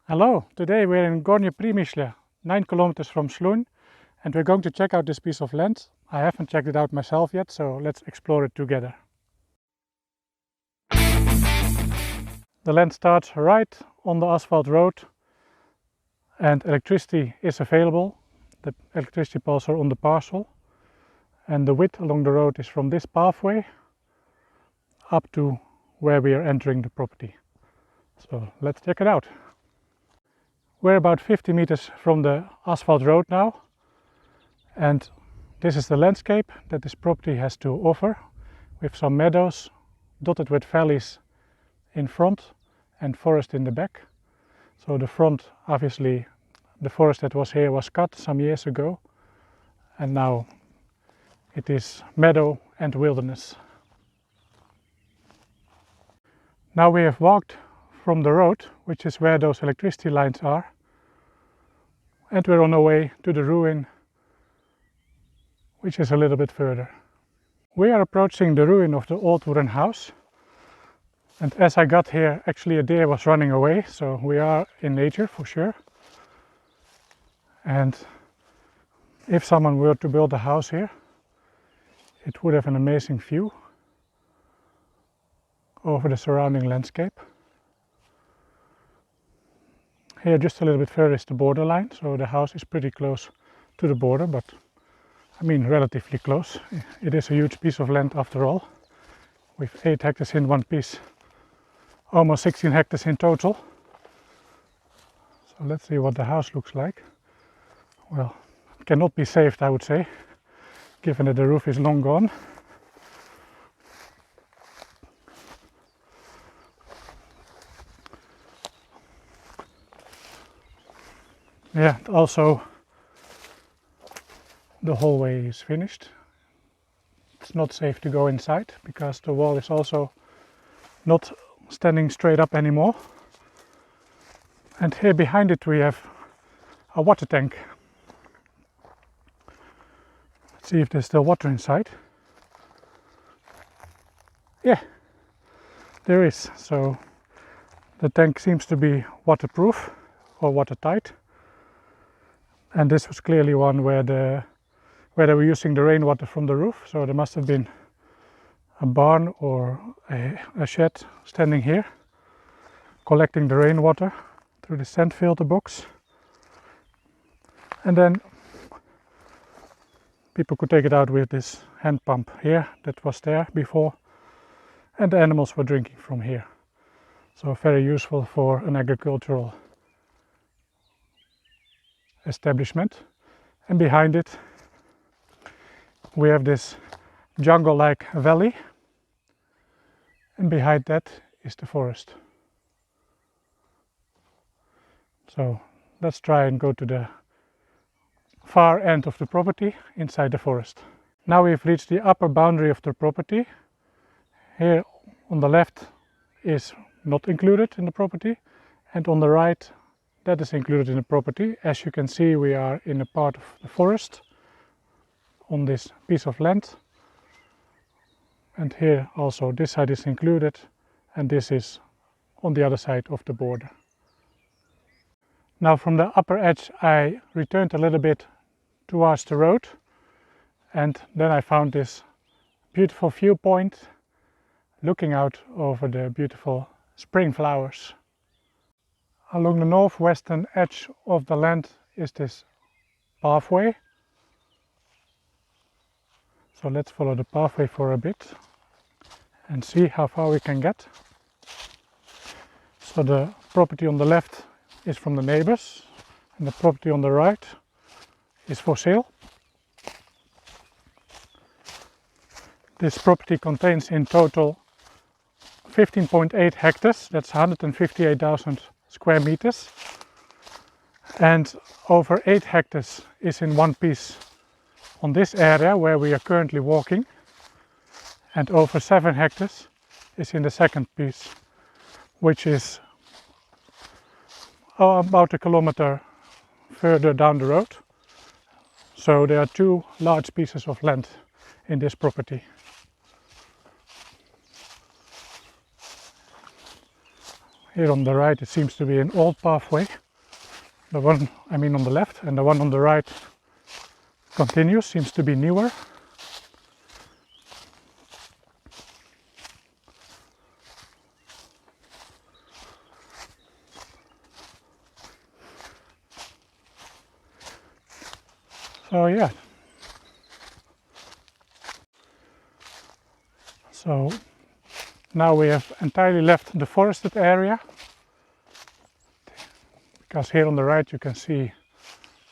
Hello, today we're in Gornje Primišlje, 9 kilometers from Slunj, and we're going to check out this piece of land. I haven't checked it out myself yet, so let's explore it together. The land starts right on the asphalt road and electricity is available. The electricity poles are on the parcel, and the width along the road is from this pathway up to where we are entering the property. So let's check it out. We're about 50 meters from the asphalt road now, and this is the landscape that this property has to offer, with some meadows dotted with valleys in front and forest in the back. So the front, obviously the forest that was here was cut some years ago, and now it is meadow and wilderness. Now we have walked from the road, which is where those electricity lines are, and we're on our way to the ruin, which is a little bit further. We are approaching the ruin of the old wooden house, and as I got here, actually a deer was running away, so we are in nature for sure. And if someone were to build a house here, it would have an amazing view over the surrounding landscape. Here just a little bit further is the borderline, so the house is pretty close to the border, but I mean relatively close. It is a huge piece of land after all, with 8 hectares in one piece, almost 16 hectares in total. So let's see what the house looks like. Well, it cannot be saved, I would say, given that the roof is long gone. Yeah, also the hallway is finished. It's not safe to go inside because the wall is also not standing straight up anymore. And here behind it we have a water tank. Let's see if there's still water inside. Yeah, there is. So the tank seems to be waterproof or watertight. And this was clearly one where they were using the rainwater from the roof, so there must have been a barn or a shed standing here, collecting the rainwater through the sand filter box. And then people could take it out with this hand pump here that was there before, and the animals were drinking from here. So very useful for an agricultural establishment. And behind it we have this jungle-like valley, and behind that is the forest. So let's try and go to the far end of the property inside the forest. Now we've reached the upper boundary of the property. Here on the left is not included in the property, and on the right that is included in the property. As you can see, we are in a part of the forest on this piece of land, and here also this side is included, and this is on the other side of the border. Now from the upper edge I returned a little bit towards the road, and then I found this beautiful viewpoint looking out over the beautiful spring flowers. Along the northwestern edge of the land is this pathway. So let's follow the pathway for a bit and see how far we can get. So the property on the left is from the neighbors, and the property on the right is for sale. This property contains in total 15.8 hectares, that's 158,000 square meters, and over 8 hectares is in one piece on this area where we are currently walking, and over 7 hectares is in the second piece, which is about a kilometer further down the road. So there are 2 large pieces of land in this property. Here on the right it seems to be an old pathway. The one, I mean on the left, and the one on the right continues, seems to be newer. So yeah. So now we have entirely left the forested area, because here on the right you can see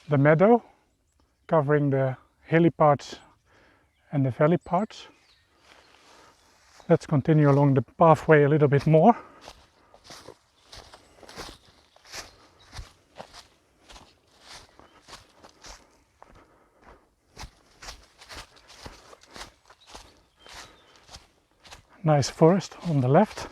the meadow covering the hilly parts and the valley parts. Let's continue along the pathway a little bit more. Nice forest on the left.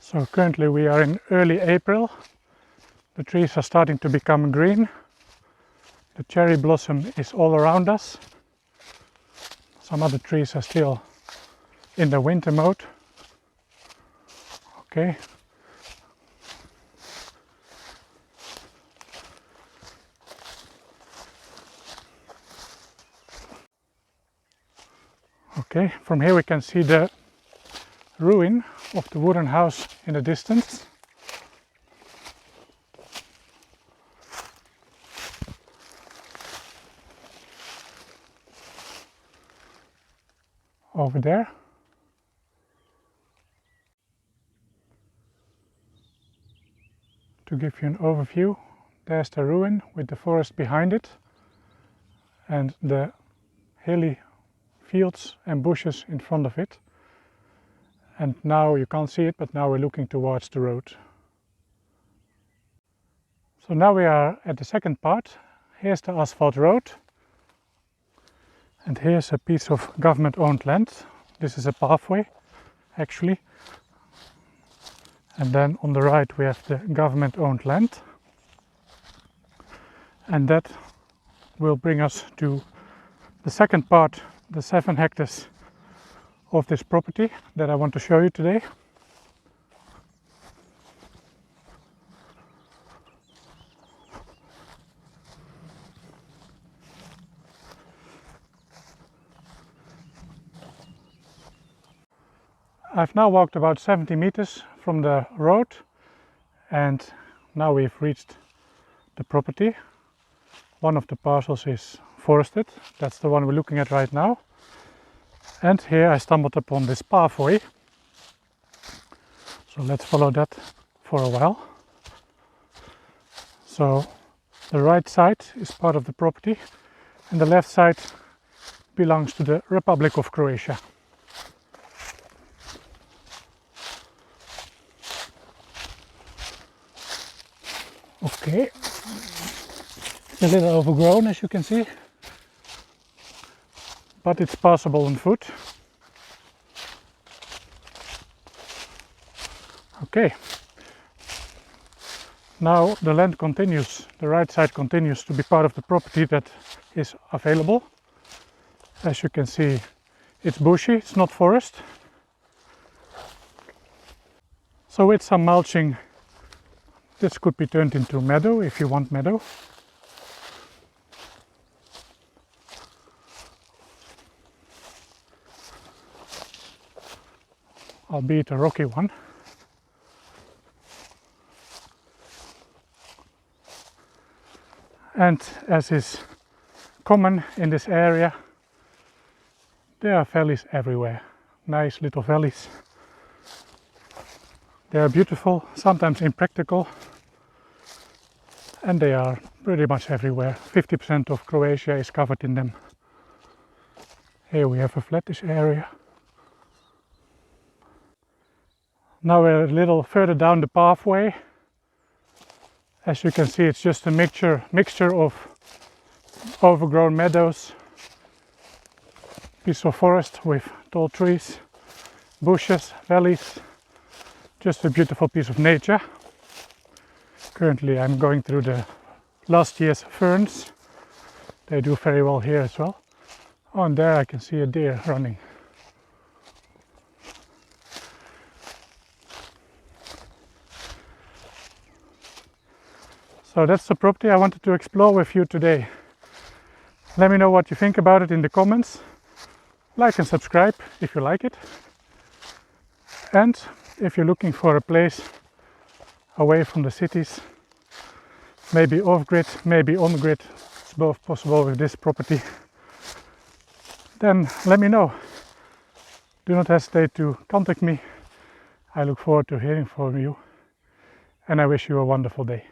So currently we are in early April. The trees are starting to become green. The cherry blossom is all around us. Some other trees are still in the winter mode. Okay. Okay, from here we can see the ruin of the wooden house in the distance. Over there. To give you an overview, there's the ruin with the forest behind it and the hilly fields and bushes in front of it. And now you can't see it, but now we're looking towards the road. So now we are at the second part. Here's the asphalt road. And here's a piece of government-owned land. This is a pathway, actually. And then on the right we have the government-owned land. And that will bring us to the second part, the 7 hectares of this property that I want to show you today. I've now walked about 70 meters from the road and now we've reached the property. One of the parcels is forested, that's the one we're looking at right now. And here I stumbled upon this pathway, so let's follow that for a while. So the right side is part of the property and the left side belongs to the Republic of Croatia. Okay, it's a little overgrown as you can see, but it's passable on foot. Okay, now the land continues, the right side continues to be part of the property that is available. As you can see, it's bushy, it's not forest. So with some mulching, this could be turned into meadow if you want meadow. Albeit a rocky one. And as is common in this area, there are valleys everywhere. Nice little valleys. They are beautiful, sometimes impractical, and they are pretty much everywhere. 50% of Croatia is covered in them. Here we have a flattish area. Now we're a little further down the pathway. As you can see, it's just a mixture of overgrown meadows, piece of forest with tall trees, bushes, valleys, just a beautiful piece of nature. Currently I'm going through the last year's ferns. They do very well here as well. Oh, and there I can see a deer running. So that's the property I wanted to explore with you today. Let me know what you think about it in the comments. Like and subscribe if you like it. And if you're looking for a place away from the cities, maybe off-grid, maybe on-grid, it's both possible with this property, then let me know. Do not hesitate to contact me. I look forward to hearing from you, and I wish you a wonderful day.